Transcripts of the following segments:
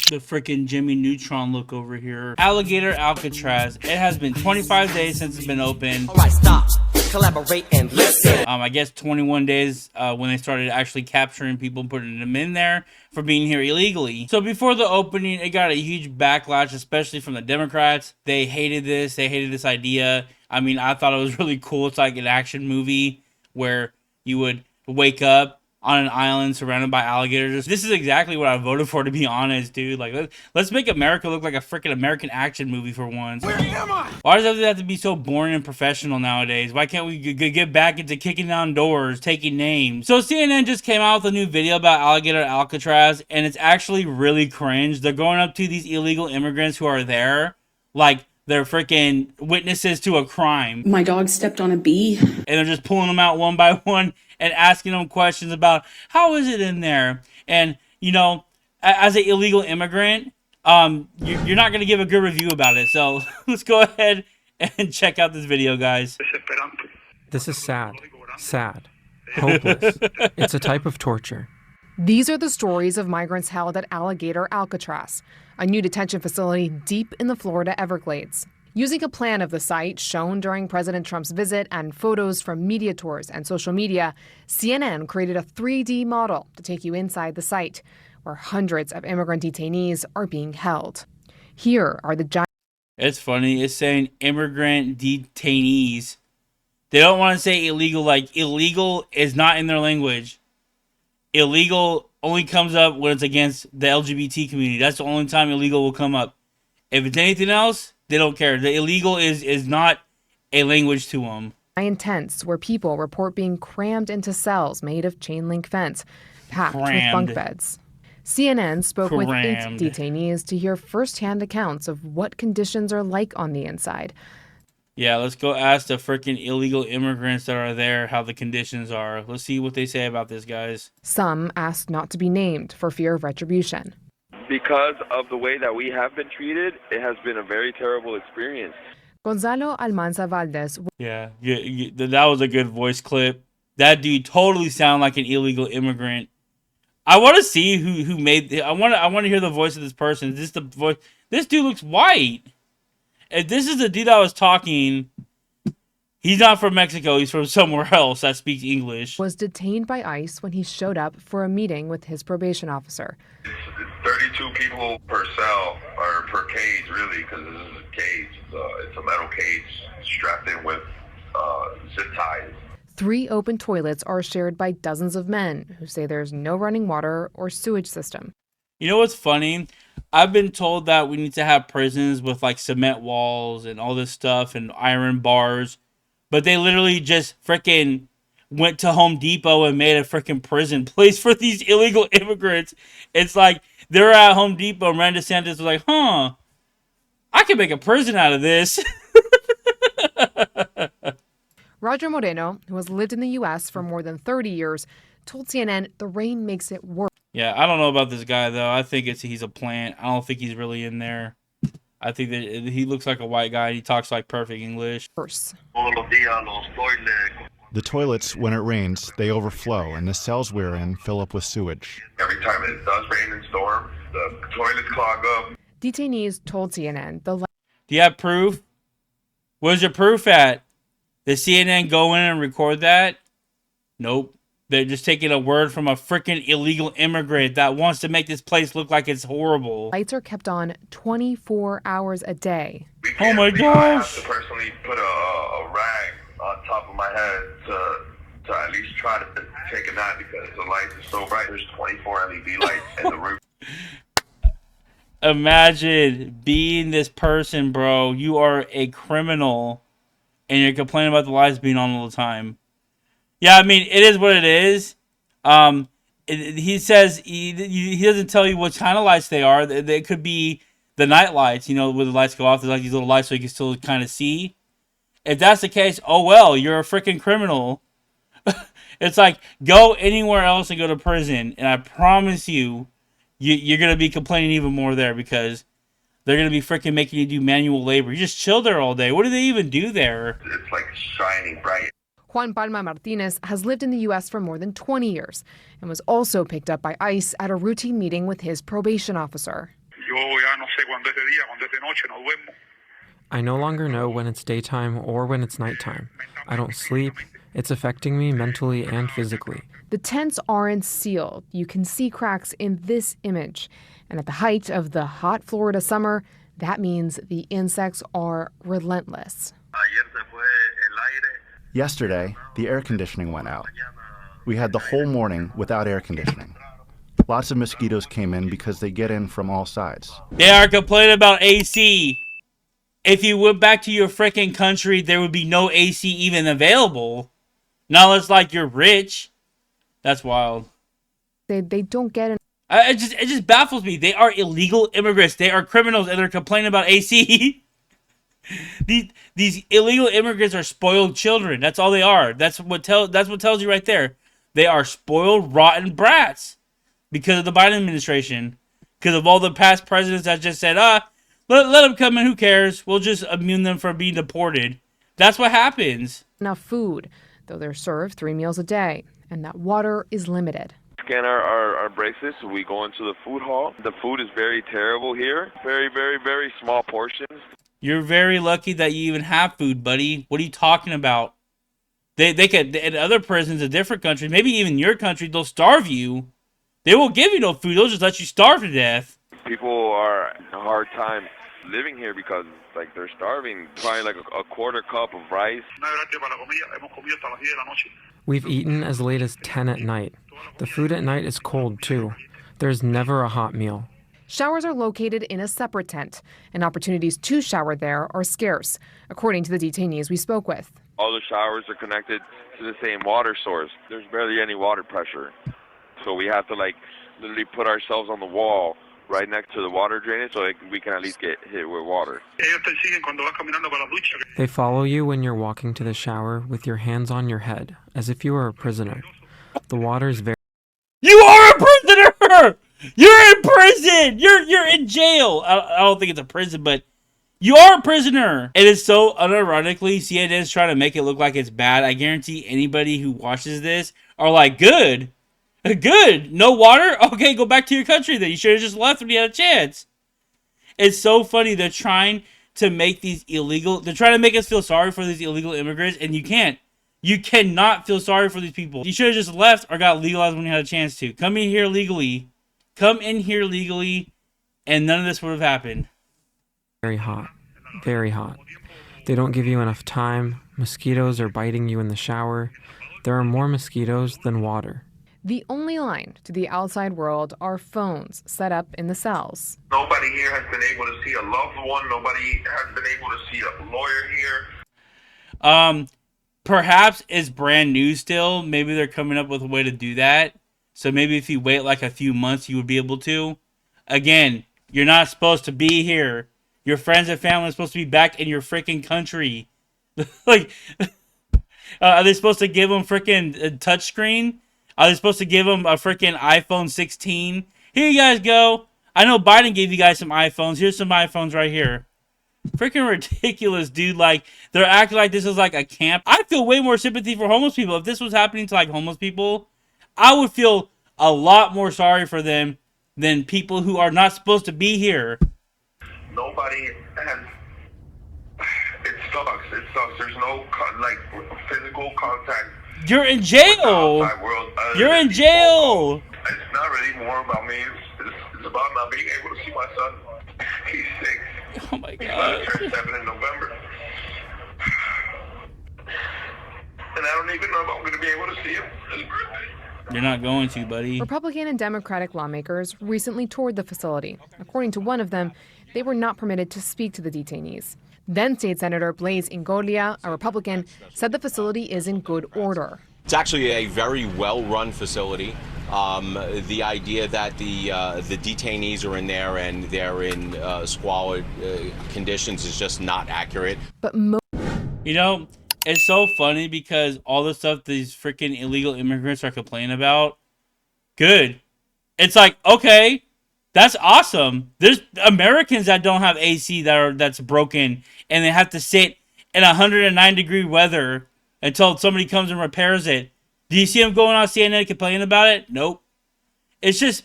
The freaking Jimmy Neutron look over here. Alligator Alcatraz. It has been 25 days since it's been open. Alright, stop. Collaborate and listen. I guess 21 days when they started actually capturing people and putting them in there for being here illegally. So before the opening, it got a huge backlash, especially from the Democrats. They hated this. They hated this idea. I mean, I thought it was really cool. It's like an action movie where you would wake up on an island surrounded by alligators. This is exactly what I voted for, to be honest, dude. Like, let's make America look like a freaking American action movie for once. Where am I? Why does everything have to be so boring and professional nowadays? Why can't we get back into kicking down doors, taking names? So CNN just came out with a new video about Alligator Alcatraz, and it's actually really cringe. They're going up to these illegal immigrants who are there, like they're freaking witnesses to a crime. My dog stepped on a bee. And they're just pulling them out one by one and asking them questions about how is it in there. And, you know, as an illegal immigrant, you're not going to give a good review about it. So let's go ahead and check out this video, guys. This is sad. Sad. Hopeless. It's a type of torture. These are the stories of migrants held at Alligator Alcatraz, a new detention facility deep in the Florida Everglades. Using a plan of the site shown during President Trump's visit and photos from media tours and social media, CNN created a 3D model to take you inside the site, where hundreds of immigrant detainees are being held. Here are the giant... It's funny. It's saying immigrant detainees. They don't want to say illegal. Like, illegal is not in their language. Illegal only comes up when it's against the LGBT community. That's the only time illegal will come up. If it's anything else, they don't care. The illegal is not a language to them. Giant tents where people report being crammed into cells made of chain link fence, packed with bunk beds. CNN spoke with 8 detainees to hear firsthand accounts of what conditions are like on the inside. Yeah, let's go ask the freaking illegal immigrants that are there how the conditions are. Let's see what they say about this, guys. Some asked not to be named for fear of retribution. Because of the way that we have been treated, it has been a very terrible experience. Gonzalo Almanza Valdez. Yeah, that was a good voice clip. That dude totally sounded like an illegal immigrant. I want to see who made. I want to hear the voice of this person. Is this the voice? This dude looks white. If this is the dude that was talking, he's not from Mexico. He's from somewhere else that speaks English. Was detained by ICE when he showed up for a meeting with his probation officer. It's 32 people per cell, or per cage, really, because this is a cage. It's a metal cage strapped in with zip ties. 3 open toilets are shared by dozens of men who say there's no running water or sewage system. You know what's funny? I've been told that we need to have prisons with like cement walls and all this stuff and iron bars. But they literally just freaking went to Home Depot and made a freaking prison place for these illegal immigrants. It's like they're at Home Depot and Ron DeSantis was like, I can make a prison out of this. Roger Moreno, who has lived in the U.S. for more than 30 years, told CNN the rain makes it worse. Yeah, I don't know about this guy, though. I think he's a plant. I don't think he's really in there. I think that he looks like a white guy. He talks like perfect English. The toilets, when it rains, they overflow, and the cells we're in fill up with sewage. Every time it does rain and storm, the toilets clog up. Detainees told CNN the... Do you have proof? Where's your proof at? Did CNN go in and record that? Nope. They're just taking a word from a freaking illegal immigrant that wants to make this place look like it's horrible. Lights are kept on 24 hours a day. Oh my gosh! I have to personally put a rag on top of my head to at least try to take a nap because the lights are so bright. There's 24 LED lights in the roof. Imagine being this person, bro. You are a criminal, and you're complaining about the lights being on all the time. Yeah, I mean, it is what it is. He says he doesn't tell you what kind of lights they are. They could be the night lights, you know, where the lights go off. There's like these little lights so you can still kind of see. If that's the case, oh well, you're a freaking criminal. It's like, go anywhere else and go to prison. And I promise you, you're going to be complaining even more there because they're going to be freaking making you do manual labor. You just chill there all day. What do they even do there? It's like shining bright. Juan Palma Martinez has lived in the U.S. for more than 20 years and was also picked up by ICE at a routine meeting with his probation officer. I no longer know when it's daytime or when it's nighttime. I don't sleep. It's affecting me mentally and physically. The tents aren't sealed. You can see cracks in this image. And at the height of the hot Florida summer, that means the insects are relentless. Yesterday, the air conditioning went out. We had the whole morning without air conditioning. Lots of mosquitoes came in because they get in from all sides. They are complaining about AC. If you went back to your freaking country, there would be no AC even available. Not unless, like, you're rich. That's wild. They don't get it. It just baffles me. They are illegal immigrants. They are criminals, and they're complaining about AC. These illegal immigrants are spoiled children. That's all they are. That's what tells you right there. They are spoiled, rotten brats because of the Biden administration. Because of all the past presidents that just said, let them come in. Who cares? We'll just immune them from being deported. That's what happens. Enough food, though they're served 3 meals a day, and that water is limited. Scan our bracelets. We go into the food hall. The food is very terrible here. Very, very, very small portions. You're very lucky that you even have food, buddy. What are you talking about? They could, in other prisons in different countries, maybe even your country, they'll starve you. They won't give you no food. They'll just let you starve to death. People are having a hard time living here because, like, they're starving. Probably like a quarter cup of rice. We've eaten as late as 10 at night. The food at night is cold, too. There's never a hot meal. Showers are located in a separate tent, and opportunities to shower there are scarce, according to the detainees we spoke with. All the showers are connected to the same water source. There's barely any water pressure. So we have to, like, literally put ourselves on the wall right next to the water drainage so we can at least get hit with water. They follow you when you're walking to the shower with your hands on your head, as if you were a prisoner. The water's very... You are a prisoner! You're in prison! You're in jail! I don't think it's a prison, but you are a prisoner! It is so unironically, CNN is trying to make it look like it's bad. I guarantee anybody who watches this are like, good. Good. No water? Okay, go back to your country then. You should have just left when you had a chance. It's so funny. They're trying to make these illegal... They're trying to make us feel sorry for these illegal immigrants, and you can't. You cannot feel sorry for these people. You should have just left or got legalized when you had a chance to. Come in here legally. Come in here legally, and none of this would have happened. Very hot. Very hot. They don't give you enough time. Mosquitoes are biting you in the shower. There are more mosquitoes than water. The only line to the outside world are phones set up in the cells. Nobody here has been able to see a loved one. Nobody has been able to see a lawyer here. Perhaps it's brand new still. Maybe they're coming up with a way to do that. So maybe if you wait like a few months, you would be able to. Again, you're not supposed to be here. Your friends and family are supposed to be back in your freaking country. Like, are they supposed to give them freaking a touchscreen? Are they supposed to give them a freaking iPhone 16? Here you guys go. I know Biden gave you guys some iPhones. Here's some iPhones right here. Freaking ridiculous, dude. Like, they're acting like this is like a camp. I feel way more sympathy for homeless people. If this was happening to, like, homeless people, I would feel a lot more sorry for them than people who are not supposed to be here. Nobody has... It sucks. It sucks. There's no, like, physical contact. You're in jail. You're in jail. It's not really more about me. It's about not being able to see my son. He's 6. Oh my He's about to God. turn 7 in November. And I don't even know if I'm going to be able to see him for his birthday. You're not going to, buddy. Republican and Democratic lawmakers recently toured the facility. According to one of them, they were not permitted to speak to the detainees. Then State Senator Blaise Ingoglia, a Republican, said the facility is in good order. It's actually a very well-run facility. The idea that the detainees are in there and they're in squalid conditions is just not accurate. But You know, it's so funny because all the stuff these freaking illegal immigrants are complaining about, good. It's like, okay, that's awesome. There's Americans that don't have AC that's broken, and they have to sit in 109-degree weather until somebody comes and repairs it. Do you see them going on CNN complaining about it? Nope. It's just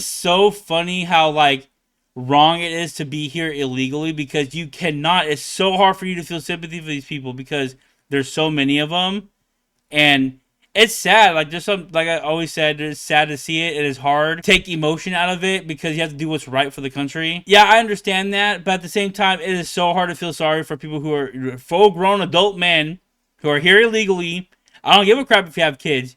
so funny how, like, wrong it is to be here illegally, because you cannot. It's so hard for you to feel sympathy for these people because there's so many of them, and it's sad. Like there's some, like I always said, it's sad to see it. It is hard to take emotion out of it because you have to do what's right for the country. Yeah, I understand that, but at the same time, it is so hard to feel sorry for people who are full-grown adult men who are here illegally. I don't give a crap if you have kids.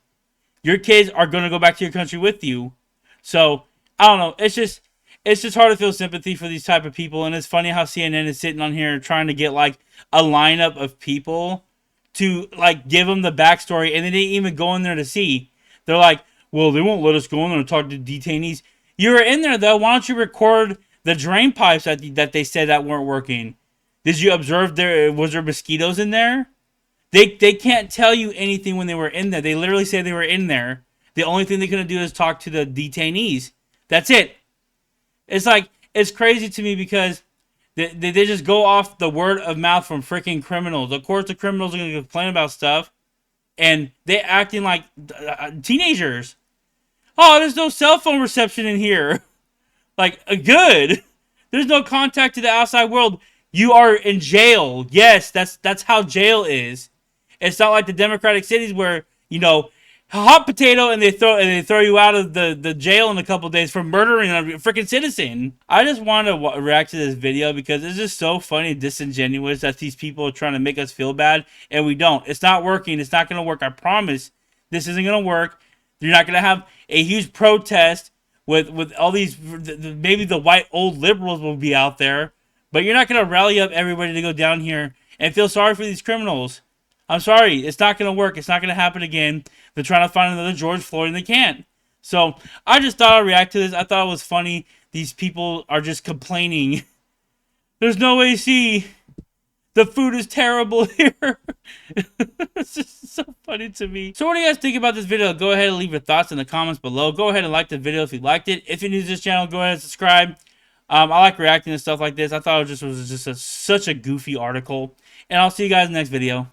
Your kids are gonna go back to your country with you. So I don't know. It's just hard to feel sympathy for these type of people, and it's funny how CNN is sitting on here trying to get like a lineup of people to like give them the backstory, and they didn't even go in there to see. They're like, well, they won't let us go in there and talk to detainees. You were in there though. Why don't you record the drain pipes that they said that weren't working? Did you observe was there mosquitoes in there? They can't tell you anything when they were in there. They literally say they were in there. The only thing they couldn't do is talk to the detainees. That's it. It's like, it's crazy to me because they just go off the word of mouth from freaking criminals. Of course, the criminals are going to complain about stuff, and they acting like teenagers. Oh, there's no cell phone reception in here. Like, good. There's no contact to the outside world. You are in jail. Yes, that's how jail is. It's not like the democratic cities where, you know, hot potato, and they throw you out of the jail in a couple of days for murdering a freaking citizen. I just wanted to react to this video because it's just so funny and disingenuous that these people are trying to make us feel bad, and we don't. It's not working. It's not going to work. I promise. This isn't going to work. You're not going to have a huge protest with all these. Maybe the white old liberals will be out there, but you're not going to rally up everybody to go down here and feel sorry for these criminals. I'm sorry, it's not going to work. It's not going to happen again. They're trying to find another George Floyd, and they can't. So I just thought I'd react to this. I thought it was funny. These people are just complaining. There's no AC. The food is terrible here. It's just so funny to me. So what do you guys think about this video? Go ahead and leave your thoughts in the comments below. Go ahead and like the video if you liked it. If you're new to this channel, go ahead and subscribe. I like reacting to stuff like this. I thought it was just such a goofy article. And I'll see you guys in the next video.